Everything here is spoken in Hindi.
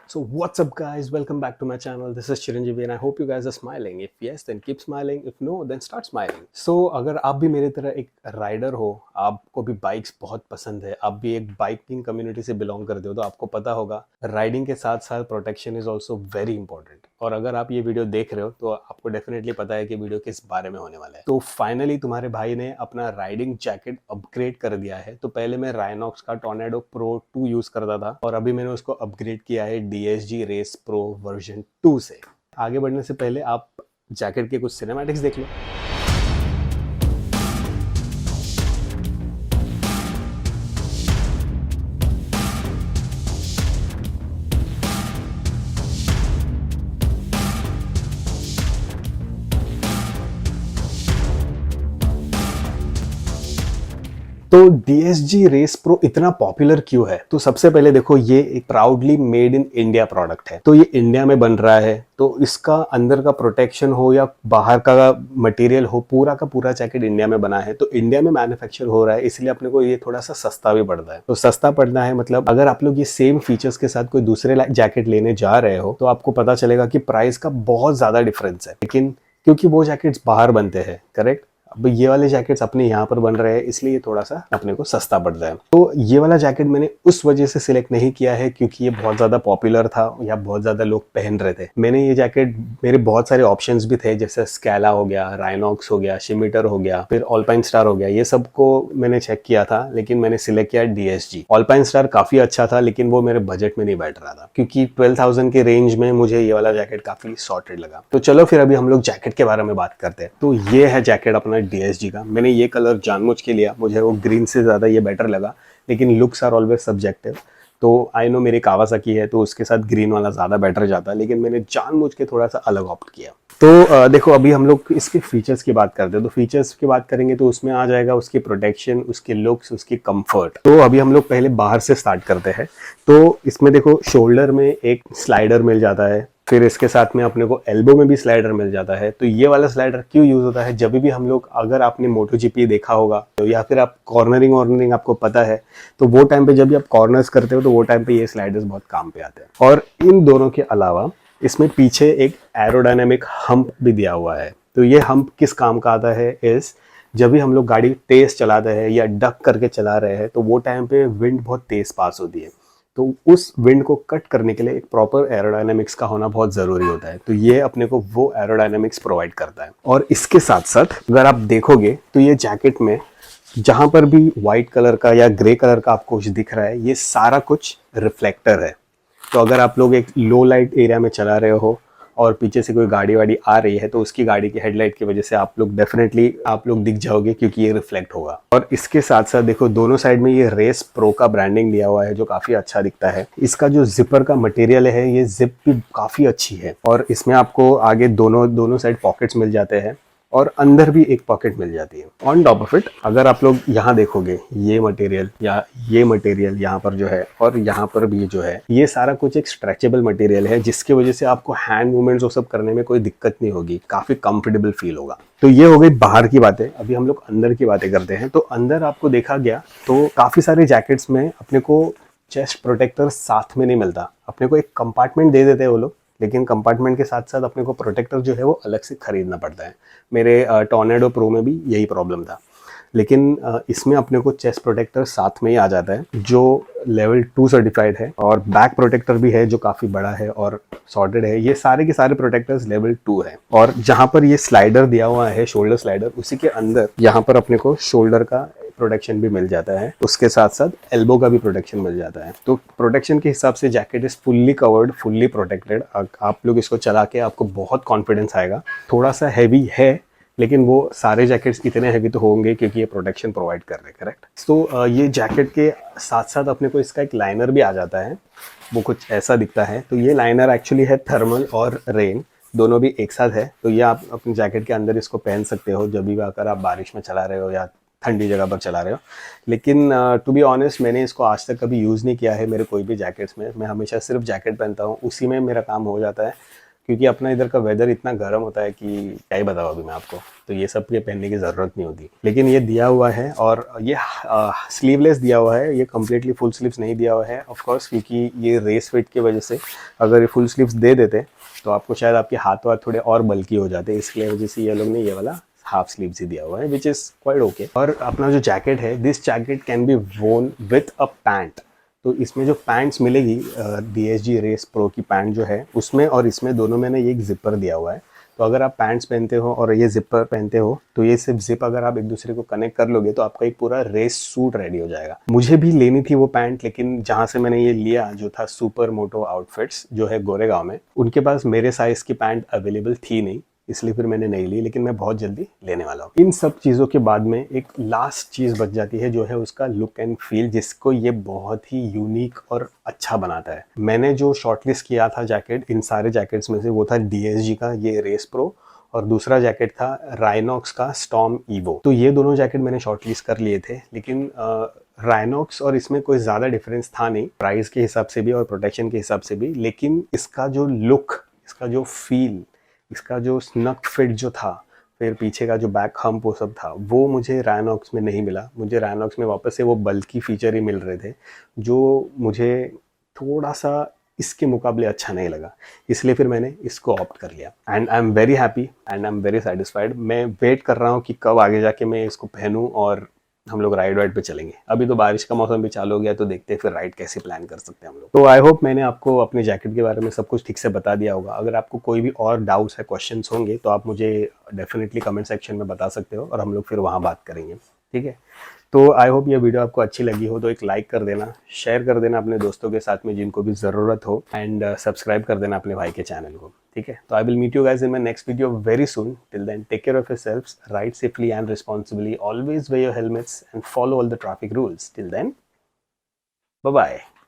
So what's up guys, welcome back to my channel. This is Chiranjeevi and I hope you guys are smiling. If yes, then keep smiling. If no, then start smiling. So अगर आप भी मेरी तरह एक राइडर हो, आपको भी बाइक्स बहुत पसंद है, आप भी एक बाइकिंग कम्युनिटी से बिलोंग करते हो, तो आपको पता होगा राइडिंग के साथ साथ protection is also very important. और अगर आप ये वीडियो देख रहे हो तो आपको डेफिनेटली पता है कि वीडियो किस बारे में होने वाला है। तो फाइनली तुम्हारे भाई ने अपना राइडिंग जैकेट अपग्रेड कर दिया है। तो पहले मैं राइनॉक्स का टॉर्नेडो प्रो 2 यूज करता था और अभी मैंने उसको अपग्रेड किया है DSG रेस प्रो वर्जन 2 से। आगे बढ़ने से पहले आप जैकेट के कुछ सिनेमैटिक्स देख लो। तो DSG रेस प्रो इतना पॉपुलर क्यों है? तो सबसे पहले देखो, ये एक proudly made in India product है। तो ये इंडिया में बन रहा है, तो इसका अंदर का प्रोटेक्शन हो या बाहर का मटेरियल हो, पूरा का पूरा जैकेट इंडिया में बना है। तो इंडिया में मैन्युफैक्चर हो रहा है, इसलिए अपने को ये थोड़ा सा सस्ता भी पड़ता है। तो सस्ता पड़ना है मतलब अगर आप लोग ये सेम फीचर्स के साथ कोई दूसरे जैकेट लेने जा रहे हो तो आपको पता चलेगा कि प्राइस का बहुत ज्यादा डिफरेंस है। लेकिन क्योंकि वो जैकेट्स बाहर बनते हैं, करेक्ट, अब ये वाले जैकेट्स अपने यहाँ पर बन रहे हैं, इसलिए थोड़ा सा अपने को सस्ता पड़ता है। तो ये वाला जैकेट मैंने उस वजह से सिलेक्ट नहीं किया है क्योंकि ये बहुत ज़्यादा पॉपुलर था या बहुत ज़्यादा लोग पहन रहे थे। मैंने ये जैकेट, मेरे बहुत सारे ऑप्शंस भी थे, जैसे स्कैला हो गया, राइनॉक्स हो गया, शिमिटर हो गया, फिर ऑलपाइन स्टार हो गया, ये सबको मैंने चेक किया था, लेकिन मैंने सिलेक्ट किया DSG। ऑलपाइन स्टार काफ़ी अच्छा था, लेकिन वो मेरे बजट में नहीं बैठ रहा था क्योंकि 12,000 के रेंज में मुझे ये वाला जैकेट काफ़ी सॉर्टेड लगा। तो चलो फिर अभी हम लोग जैकेट के बारे में बात करते हैं। तो ये है जैकेट अपना DSG का। मैंने ये कलर जानबूझ के लिया, मुझे वो ग्रीन से ज़्यादा ये बेटर लगा, लेकिन लुक्स आर ऑलवेज सब्जेक्टिव। तो आई नो मेरी कावासाकी है तो उसके साथ ग्रीन वाला ज़्यादा बेटर जाता, लेकिन मैंने जानबूझ के थोड़ा सा अलग ऑप्ट किया। तो देखो, अभी हम लोग इसके फीचर्स की बात करते हैं। तो फीचर्स की बात करेंगे तो उसमें आ जाएगा उसकी प्रोटेक्शन, उसके लुक्स, उसकी कंफर्ट। तो अभी हम लोग पहले बाहर से स्टार्ट करते हैं। तो इसमें देखो, शोल्डर में एक स्लाइडर मिल जाता है, फिर इसके साथ में अपने को एल्बो में भी स्लाइडर मिल जाता है। तो ये वाला स्लाइडर क्यों यूज होता है? जब भी हम लोग, अगर आपने MotoGP देखा होगा तो, या फिर आप कॉर्नरिंग आपको पता है, तो वो टाइम पे जब भी आप कॉर्नर्स करते हो तो वो टाइम पे ये स्लाइडर्स बहुत काम पे आते हैं। और इन दोनों के अलावा इसमें पीछे एक एरोडायनेमिक हम्प भी दिया हुआ है। तो ये हम्प किस काम का आता है? जब भी हम लोग गाड़ी तेज चलाते हैं या डक करके चला रहे हैं तो वो टाइम पे विंड बहुत तेज पास होती है, तो उस विंड को कट करने के लिए एक प्रॉपर एरोडायनेमिक्स का होना बहुत ज़रूरी होता है। तो ये अपने को वो एरोडायनेमिक्स प्रोवाइड करता है। और इसके साथ साथ अगर आप देखोगे तो ये जैकेट में जहाँ पर भी वाइट कलर का या ग्रे कलर का आपको कुछ दिख रहा है, ये सारा कुछ रिफ्लेक्टर है। तो अगर आप लोग एक लो लाइट एरिया में चला रहे हो और पीछे से कोई गाड़ी वाड़ी आ रही है तो उसकी गाड़ी की हेडलाइट की वजह से आप लोग डेफिनेटली आप लोग दिख जाओगे, क्योंकि ये रिफ्लेक्ट होगा। और इसके साथ साथ देखो, दोनों साइड में ये रेस प्रो का ब्रांडिंग दिया हुआ है जो काफी अच्छा दिखता है। इसका जो जिपर का मटेरियल है, ये जिप भी काफी अच्छी है। और इसमें आपको आगे दोनों साइड पॉकेट्स मिल जाते हैं और अंदर भी एक पॉकेट मिल जाती है। ऑन टॉप ऑफ इट, अगर आप लोग यहाँ देखोगे, ये मटेरियल या ये मटेरियल यहाँ पर जो है और यहाँ पर भी जो है, ये सारा कुछ एक स्ट्रेचेबल मटेरियल है, जिसकी वजह से आपको हैंड मूवमेंट्स वो सब करने में कोई दिक्कत नहीं होगी, काफी कंफर्टेबल फील होगा। तो ये हो गई बाहर की बातें। अभी हम लोग अंदर की बातें करते हैं। तो अंदर आपको देखा गया तो काफी सारे जैकेट्स में अपने को चेस्ट प्रोटेक्टर साथ में नहीं मिलता, अपने को एक कंपार्टमेंट दे देते हैं वो लोग, लेकिन कंपार्टमेंट के साथ साथ अपने को प्रोटेक्टर जो है वो अलग से खरीदना पड़ता है। मेरे टॉर्नेडो प्रो में भी यही प्रॉब्लम था, लेकिन इसमें अपने को चेस्ट प्रोटेक्टर साथ में ही आ जाता है जो लेवल 2 सर्टिफाइड है, और बैक प्रोटेक्टर भी है जो काफ़ी बड़ा है और सॉर्टेड है। ये सारे के सारे प्रोटेक्टर्स लेवल 2 है। और जहाँ पर ये स्लाइडर दिया हुआ है, शोल्डर स्लाइडर, उसी के अंदर यहाँ पर अपने को शोल्डर का प्रोटेक्शन भी मिल जाता है, उसके साथ साथ एल्बो का भी प्रोटेक्शन मिल जाता है। तो प्रोटेक्शन के हिसाब से jacket is fully covered, fully protected. आप लोग इसको चला के आपको बहुत कॉन्फिडेंस आएगा। थोड़ा सा हैवी है, लेकिन वो सारे जैकेट्स इतने हैवी तो होंगे क्योंकि ये प्रोटेक्शन प्रोवाइड कर रहे हैं, करेक्ट। तो ये जैकेट के साथ साथ अपने को इसका एक लाइनर भी आ जाता है, वो कुछ ऐसा दिखता है। तो ये लाइनर एक्चुअली है थर्मल और रेन दोनों भी एक साथ है। तो ये आप अपने जैकेट के अंदर इसको पहन सकते हो जब भी अगर आप बारिश में चला रहे हो या ठंडी जगह पर चला रहे हो। लेकिन टू बी ऑनेस्ट, मैंने इसको आज तक कभी यूज़ नहीं किया है मेरे कोई भी जैकेट्स में। मैं हमेशा सिर्फ जैकेट पहनता हूँ, उसी में मेरा काम हो जाता है, क्योंकि अपना इधर का वेदर इतना गर्म होता है कि क्या ही बताऊँ अभी मैं आपको, तो ये सब के पहनने की ज़रूरत नहीं होती। लेकिन ये दिया हुआ है और ये स्लीवलेस दिया हुआ है, ये कम्प्लीटली फुल स्लीव्स नहीं दिया हुआ है ऑफ कोर्स, क्योंकि ये रेस फिट की वजह से अगर ये फुल स्लीव्स दे देते तो आपको शायद आपके हाथ वाथ थोड़े और बल्कि हो जाते, इसलिए वजह से ये लोग ने ये वाला हाफ स्लीव्स ही दिया हुआ है, विच इज़ क्वाइट ओके। और अपना जो जैकेट है, दिस जैकेट कैन बी वोन विथ अ पैंट। तो इसमें जो पैंट्स मिलेगी DSG रेस प्रो की पैंट जो है उसमें और इसमें दोनों में ना ये एक जिपर दिया हुआ है। तो अगर आप पैंट्स पहनते हो और ये जिपर पहनते हो तो ये सिर्फ जिप अगर आप एक दूसरे को कनेक्ट कर लोगे तो आपका एक पूरा रेस सूट रेडी हो जाएगा। मुझे भी लेनी थी वो पैंट, लेकिन जहाँ से मैंने ये लिया जो था सुपर मोटो आउटफिट्स जो है गोरेगांव में, उनके पास मेरे साइज़ की पैंट अवेलेबल थी नहीं, इसलिए फिर मैंने नहीं ली। लेकिन मैं बहुत जल्दी लेने वाला हूँ। इन सब चीज़ों के बाद में एक लास्ट चीज़ बच जाती है जो है उसका लुक एंड फील, जिसको ये बहुत ही यूनिक और अच्छा बनाता है। मैंने जो शॉर्टलिस्ट किया था जैकेट इन सारे जैकेट्स में से वो था DSG का ये रेस प्रो और दूसरा जैकेट था राइनॉक्स का स्टॉर्म ईवो। तो ये दोनों जैकेट मैंने शॉर्टलिस्ट कर लिए थे, लेकिन राइनॉक्स और इसमें कोई ज़्यादा डिफरेंस था नहीं प्राइस के हिसाब से भी और प्रोटेक्शन के हिसाब से भी, लेकिन इसका जो लुक, इसका जो फील, इसका जो स्नक फिट जो था, फिर पीछे का जो बैक हम्प वो सब था, वो मुझे रायनॉक्स में नहीं मिला। मुझे रायनॉक्स में वापस से वो बल्कि फीचर ही मिल रहे थे जो मुझे थोड़ा सा इसके मुकाबले अच्छा नहीं लगा, इसलिए फिर मैंने इसको ऑप्ट कर लिया। And I am very happy and I am very satisfied. मैं वेट कर रहा हूँ कि कब आगे जाके मैं इसको पहनूँ और हम लोग राइड वाइड पे चलेंगे। अभी तो बारिश का मौसम भी चालू हो गया, तो देखते हैं फिर राइड कैसे प्लान कर सकते हैं हम लोग। तो आई होप मैंने आपको अपने जैकेट के बारे में सब कुछ ठीक से बता दिया होगा। अगर आपको कोई भी और डाउट्स है, क्वेश्चंस होंगे तो आप मुझे डेफिनेटली कमेंट सेक्शन में बता सकते हो और हम लोग फिर वहाँ बात करेंगे, ठीक है। तो आई होप ये वीडियो आपको अच्छी लगी हो तो एक लाइक कर देना, शेयर कर देना अपने दोस्तों के साथ में जिनको भी ज़रूरत हो, एंड सब्सक्राइब कर देना अपने भाई के चैनल को, ठीक है। तो I will meet you guys in my next video very soon. Till then take care of yourselves, ride safely and responsibly, always wear your helmets and follow all the traffic rules. Till then bye bye.